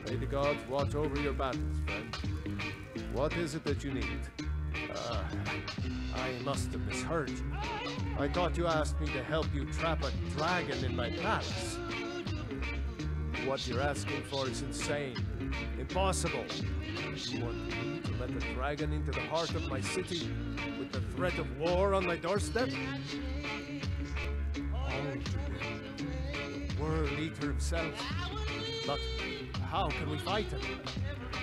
May the gods watch over your battles, friend. What is it that you need? I must have misheard you. I thought you asked me to help you trap a dragon in my palace. What you're asking for is insane. Impossible. You want me to let the dragon into the heart of my city with the threat of war on my doorstep? The World Eater himself. But how can we fight him?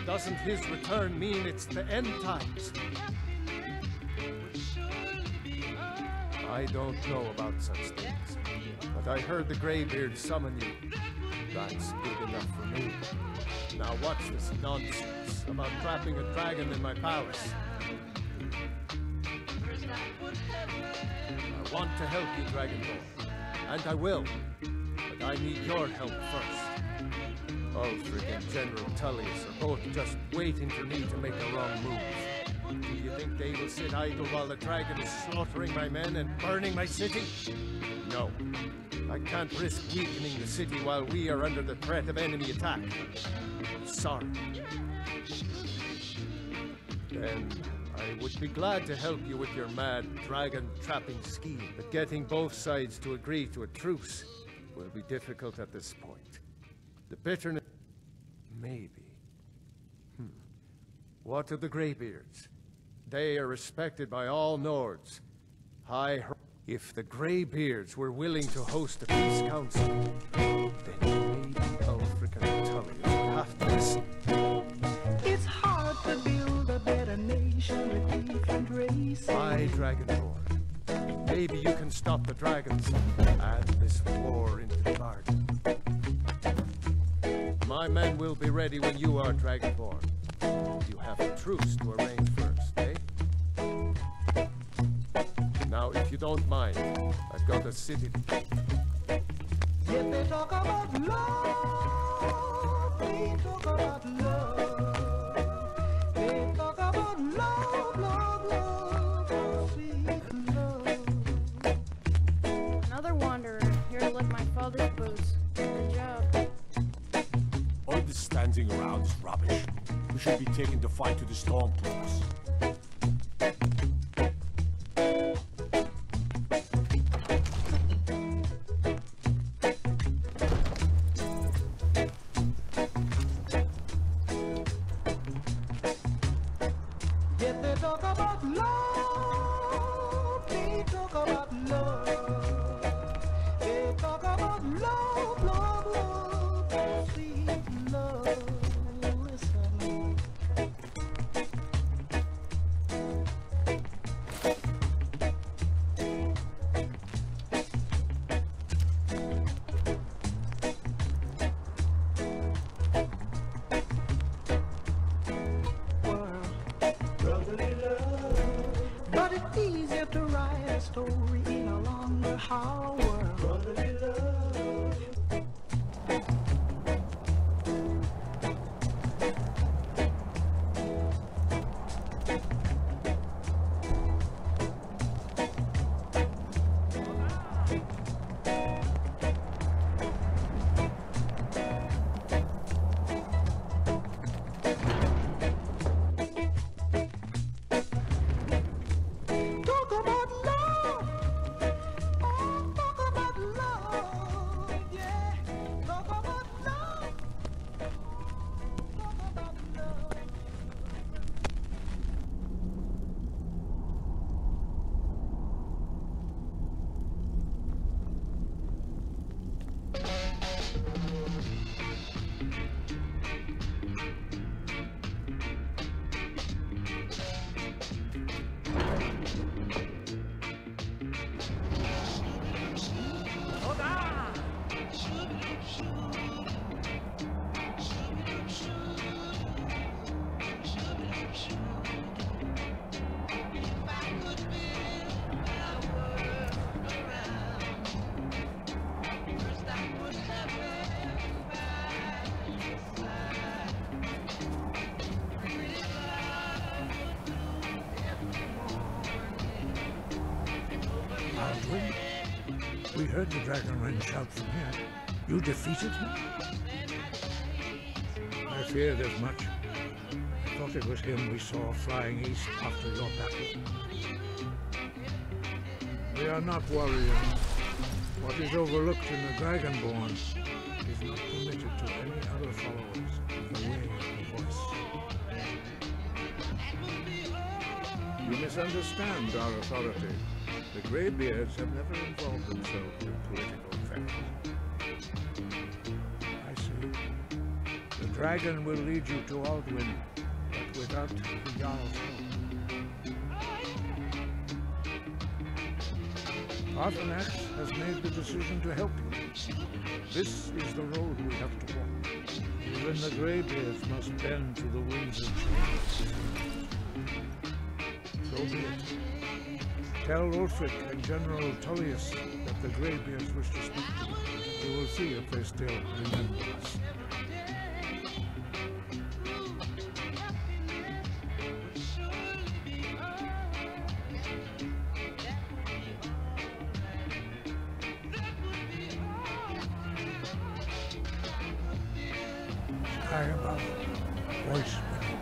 Doesn't his return mean it's the end times? I don't know about such things, but I heard the greybeards summon you. That's good enough for me. Now what's this nonsense about trapping a dragon in my palace? I want to help you, Dragonborn, and I will, but I need your help first. Ulfric and General Tullius are both just waiting for me to make a wrong move. Do you think they will sit idle while the dragon is slaughtering my men and burning my city? No. I can't risk weakening the city while we are under the threat of enemy attack. Sorry. Then I would be glad to help you with your mad dragon-trapping scheme, but getting both sides to agree to a truce will be difficult at this point. The bitterness... Maybe. What of the greybeards? They are respected by all Nords. If the greybeards were willing to host a peace council, then maybe Ulfric and Tullius would have to listen. It's hard to build a better nation with different races. Aye, Dragonborn. Maybe you can stop the dragons and this war into the bargain. My men will be ready when you are, Dragonborn. You have a truce to arrange first, eh? Now, if you don't mind, I've got a city to... Yet they talk about love, they talk about love. They talk about love, love, love, sweet love. Another wanderer, here to lick my father's boots. Good job. All this standing around is rubbish. We should be taking the fight to the Stormcloaks. Yet they talk about love, they talk about love. They talk about love, love, love, sweet love. Listen. But it's easier to write a story in a longer, hard world. Brotherly love. Talk about love. Oh, talk about love. Yeah. Talk about love. Talk about love. Baldwin, we heard the dragon shout from here. You defeated him? I feared as much. I thought it was him we saw flying east after your battle. We are not warriors. What is overlooked in the Dragonborn is not permitted to any other followers of the way of the voice. You misunderstand our authority. The greybeards have never involved themselves in political affairs. I see. The dragon will lead you to Aldwyn, but without the Jarl's help. Arthanax has made the decision to help you. This is the road we have to walk. Even the greybeards must bend to the winds of change. So be it. Tell Ulfric and General Tullius that the greybeards wish to speak to you. We will see if they still remember us. Sky above, voice within.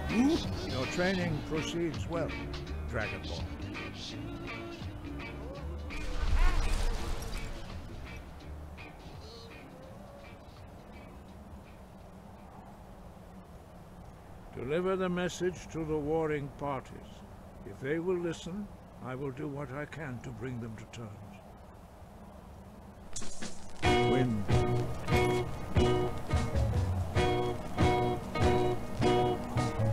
Your training proceeds well, Dragonborn. Deliver the message to the warring parties. If they will listen, I will do what I can to bring them to terms. Wind.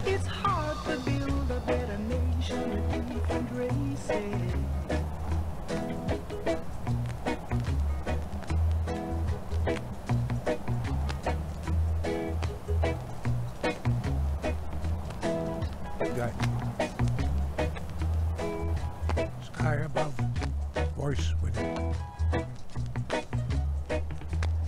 It's hard to build a better nation with different races. Sky above, voice within.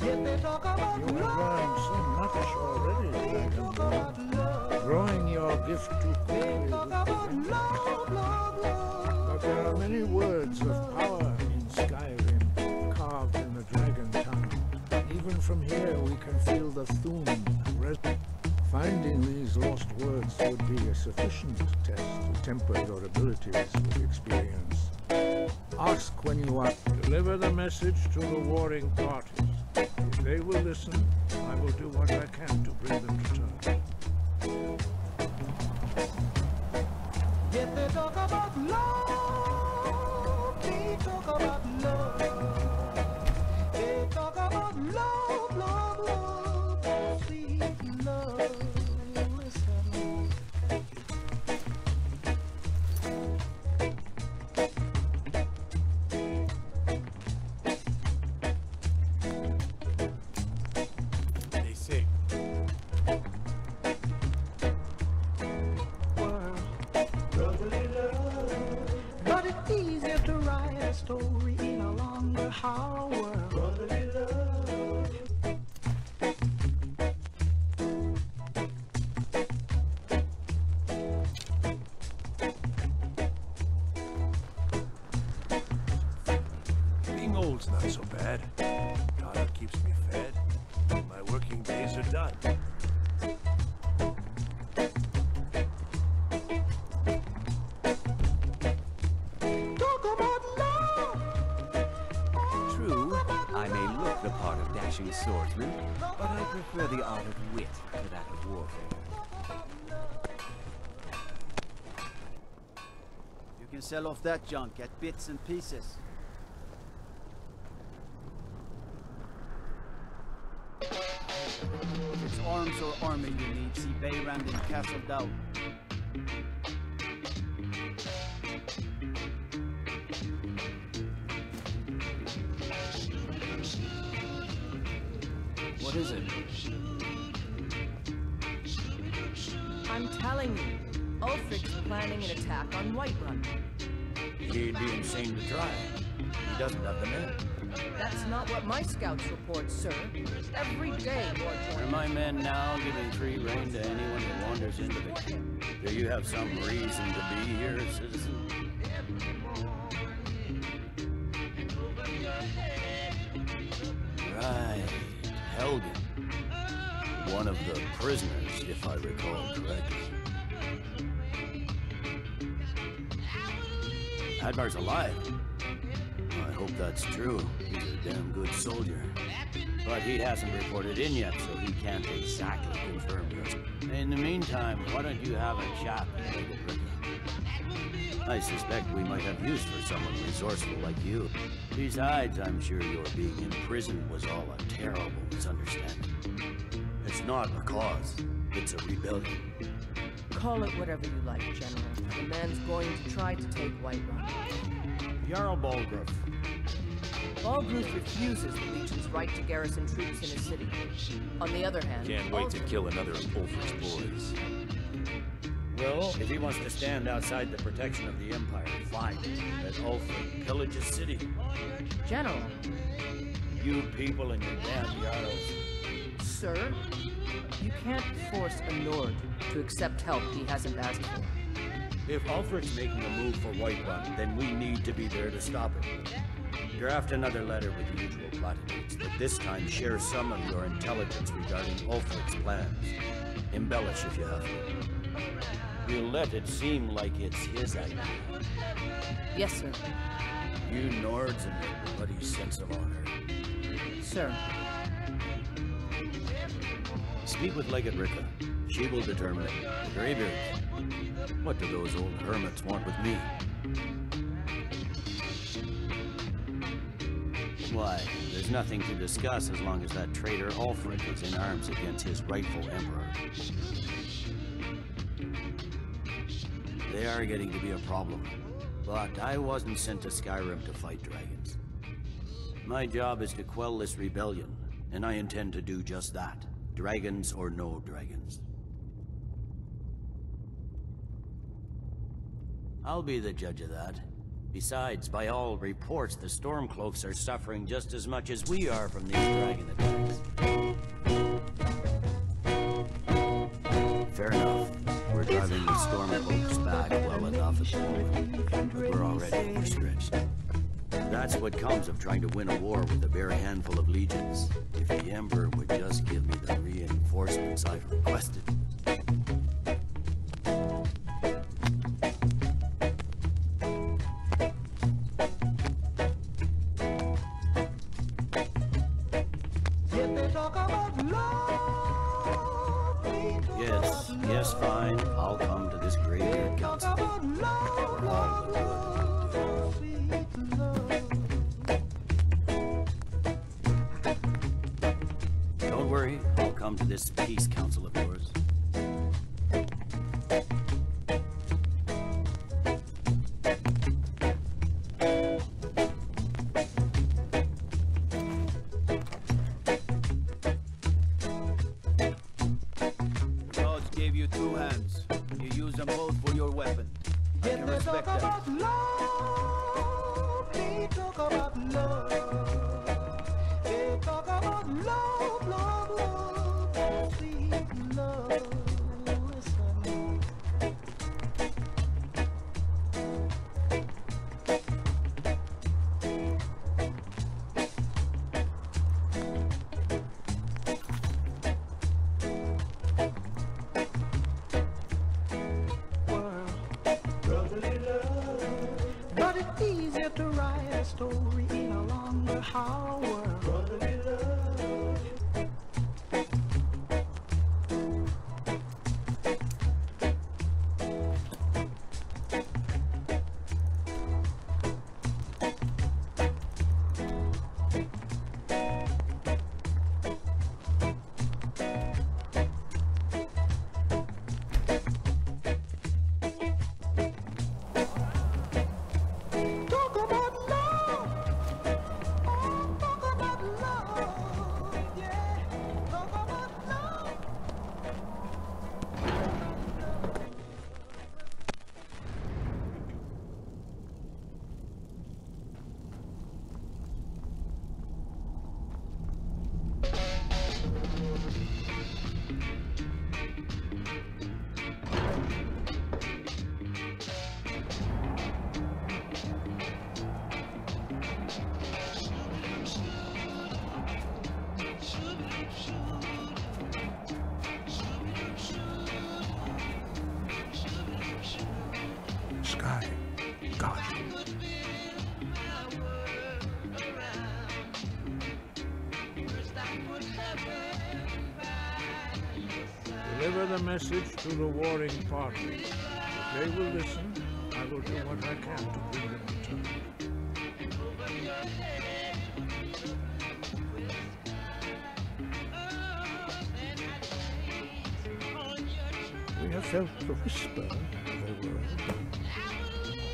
Yet they talk about You have learned so much already, Dragonborn. Growing your gift too quickly would prevent that. But there are many words of power in Skyrim, carved in the dragon tongue. Even from here we can feel the Thum resonate. Finding these lost words would be a sufficient test to temper your abilities with experience. Ask when you are. Deliver the message to the warring parties. If they will listen, I will do what I can to bring them to terms. Yet they talk about love. They talk about love. They talk about love, love, love. Sweet love. Listen. They say, But it's easier to write a story in a longer, hollow world. Brotherly love. being old's not so bad. Donna keeps me fed. My working days are done. Talk about love. True, I may look the part of dashing swordsman, but I prefer the art of wit to that of warfare. You can sell off that junk at bits and pieces. If it's arms or armor you need, see Bayrand in Castle Down. What is it? I'm telling you, Ulfric's planning an attack on Whiterun. He'd be insane to try. He doesn't have the men. That's not what my scouts report, sir. Every day more Are join. my men now giving free rein to anyone who wanders into the camp? Do you have some reason to be here, citizen? Right, Helgen. One of the prisoners, if I recall correctly. Hadmar's alive. I hope that's true. He's a damn good soldier. But he hasn't reported in yet, so he can't exactly confirm this. In the meantime, why don't you have a chat with Ricky? I suspect we might have use for someone resourceful like you. Besides, I'm sure your being imprisoned was all a terrible misunderstanding. It's not a cause. It's a rebellion. Call it whatever you like, General. The man's going to try to take Whiterun. Jarl Balgruuf. Balgruuf refuses the Legion's right to garrison troops in his city. On the other hand, Can't wait to kill another of Ulfric's boys. Well, if he wants to stand outside the protection of the Empire, fine. Let Ulfric pillage his city. General, You people and your damn Jarls. sir, you can't force a Nord to accept help he hasn't asked for. If Ulfric's making a move for Whiterun, then we need to be there to stop him. Draft another letter with the usual platitudes, but this time share some of your intelligence regarding Ulfric's plans. Embellish if you have to. We'll let it seem like it's his idea. Yes, sir. You Nords and your bloody sense of honor. Sir. Speak with Legate Ricka. She will determine it. The greybeards. What do those old hermits want with me? Why, there's nothing to discuss as long as that traitor Ulfric is in arms against his rightful emperor. They are getting to be a problem. But I wasn't sent to Skyrim to fight dragons. My job is to quell this rebellion, and I intend to do just that. Dragons or no dragons. I'll be the judge of that. Besides, by all reports, the Stormcloaks are suffering just as much as we are from these dragon attacks. Fair enough. We're driving the Stormcloaks back well enough at the moment, but we're already overstretched. That's what comes of trying to win a war with a bare handful of legions. If the Emperor would just give me the reinforcements I've requested. Yes, fine. I'll come to this greybeard council. For all the good. Don't worry, I'll come to this peace council of yours. guard you. Deliver the message to the warring party. If they will listen, I will do what I can to bring them return. We have felt the whisper of the world.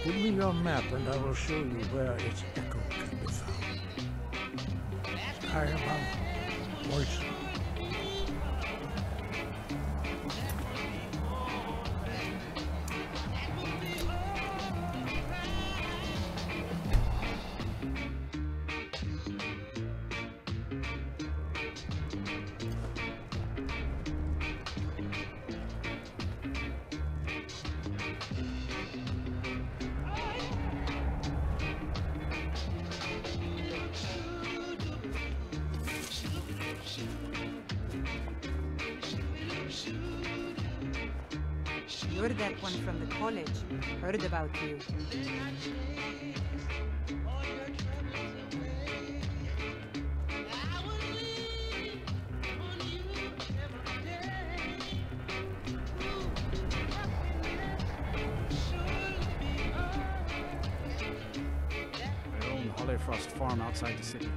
Give me your map and I will show you where its echo can be found. Sky above, voice. You're that one from the college. Heard about you. I own the Hollyfrost farm outside the city.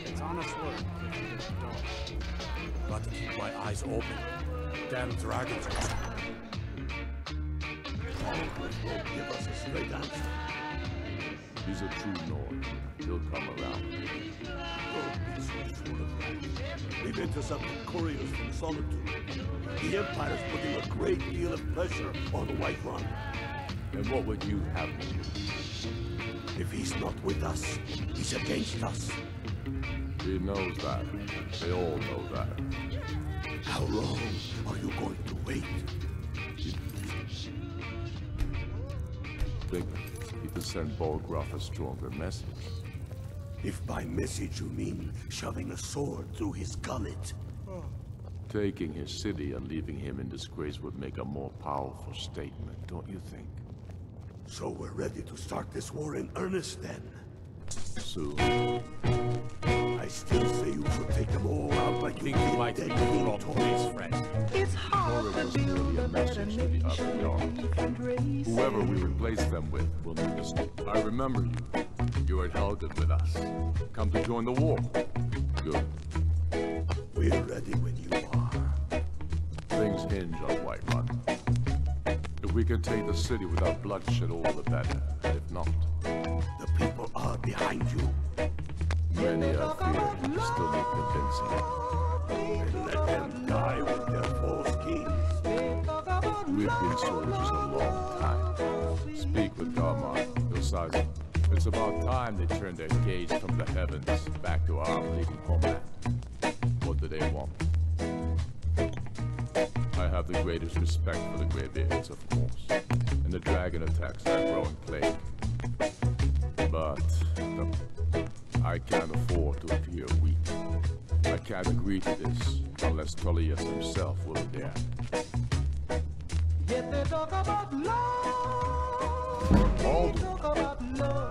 It's honest work if you get the dough. Got to keep my eyes open. Damn dragons. Won't give us a straight answer. He's a true lord. He'll come around. Don't be so sure of that. We've intercepted couriers from Solitude. The Empire's putting a great deal of pressure on the White Run. And what would you have me do? If he's not with us, he's against us. He knows that. They all know that. How long are you going to wait? Think he could send Bolgraf a stronger message. If by message you mean shoving a sword through his gullet. Taking his city and leaving him in disgrace would make a more powerful statement, don't you think? So we're ready to start this war in earnest then? Soon. I still say you should take them all out like you Think you might be the wrong place, friend. It's hard to build a better nation and race. Whoever we replace them with will need us. I remember you. You were at Helgen with us. Come to join the war. Good. We're ready when you are. Things hinge on Whiterun. If we can take the city without bloodshed, all the better. And if not, the people are behind you. Many I fear still need convincing. And let them die with their false kings. We've been soldiers a long time. Speak with Garmar. He'll size it. It's about time they turned their gaze from the heavens back to our bleeding homeland. What do they want? I have the greatest respect for the greybeards, of course, and the dragon attacks that growing plague. But I can't afford to appear weak. I can't agree to this unless Tullius himself will dare. Yet they talk about love. Alden,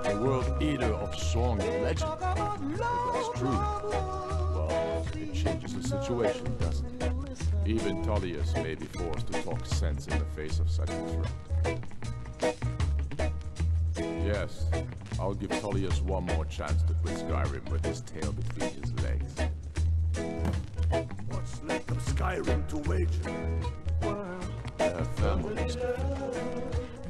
the world eater of song and legend. If that's true, well, it changes the situation, doesn't it? Even Tullius may be forced to talk sense in the face of such a threat. Yes, I'll give Tullius one more chance to quit Skyrim with his tail between his legs. What's left of Skyrim to wager? They have families.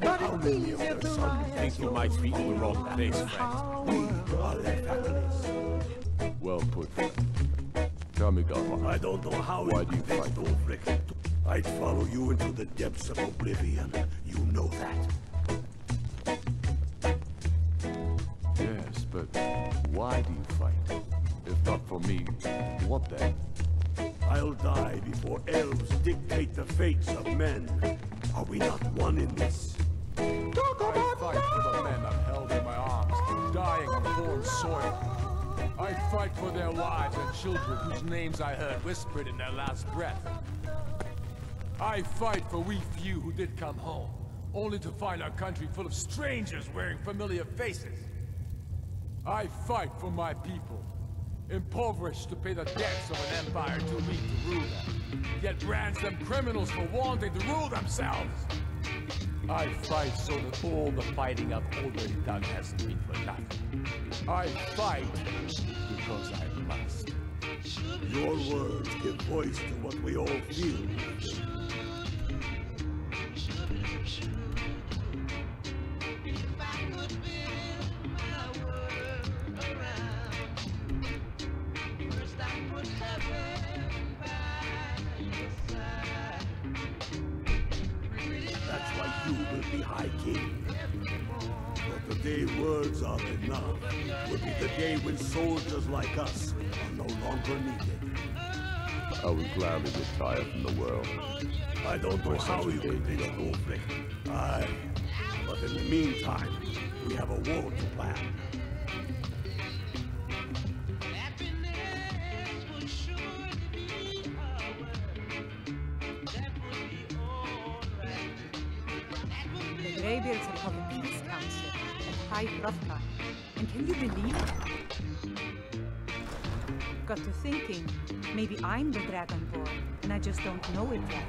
How many of their sons Think you might be in the wrong place, friend. we are their families? Well put, friend. Tell me, Garmar. I don't know how Why it do you best fight? Ulfric. I'd follow you into the depths of oblivion. You know that. Yes, but why do you fight? If not for me, what then? I'll die before elves dictate the fates of men. Are we not one in this? I fight for the men I've held in my arms, dying on foreign soil. I fight for their wives and children whose names I heard whispered in their last breath. I fight for we few who did come home, only to find our country full of strangers wearing familiar faces. I fight for my people, impoverished to pay the debts of an empire too weak to rule them, yet brands them criminals for wanting to rule themselves. I fight so that all the fighting I've already done hasn't been for nothing. I fight because I must. Your words give voice to what we all feel. That's why you will be High King. But the day words are enough will be the day when soldiers like us are no longer needed. I will gladly retire from the world. I don't know how you will take a conflict. Aye. But in the meantime, we have a war to plan. The greybeards have held a peace council at High Hrafka. And can you believe it? Got to thinking, maybe I'm the Dragonborn, and I just don't know it yet.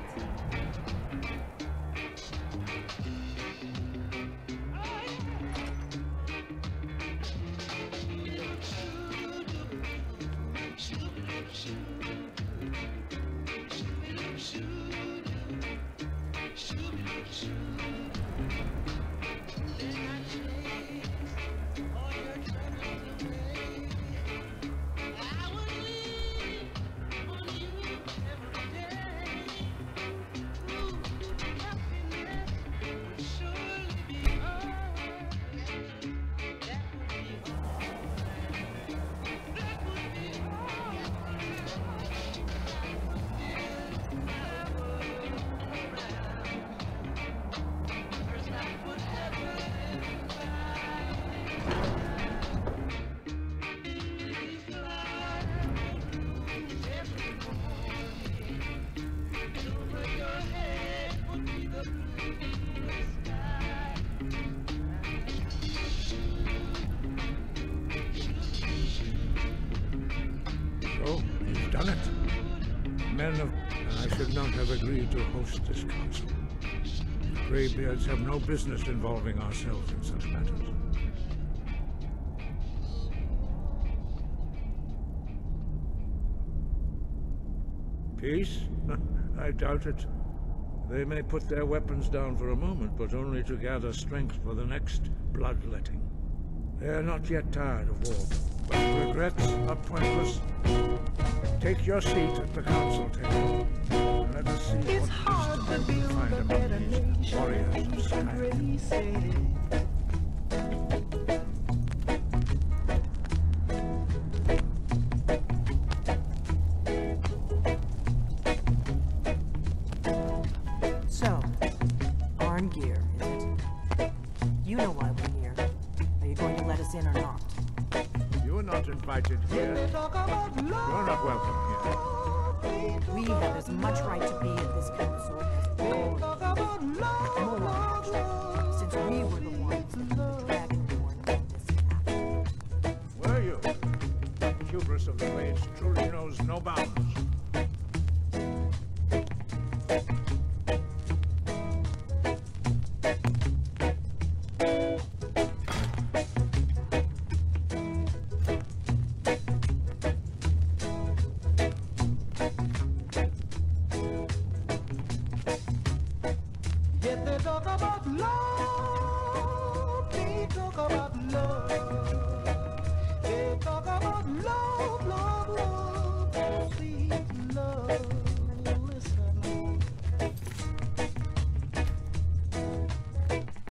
So, you've done it. Men of... I should not have agreed to host this council. Greybeards have no business involving ourselves in such matters. Peace? I doubt it. They may put their weapons down for a moment, but only to gather strength for the next bloodletting. They are not yet tired of war, but regrets are pointless. Take your seat at the council table. Let us see It's hard to build a better nation warriors of in Skyrim. gray city. So, Arngeir, is it? You know why we're here. Are you going to let us in or not? You are not invited here. You're not welcome here. We have as much right to be at this council as all of you. More, actually, since we were the ones that put the Dragonborn on this map. Were you? The hubris of the Blades truly knows no bounds.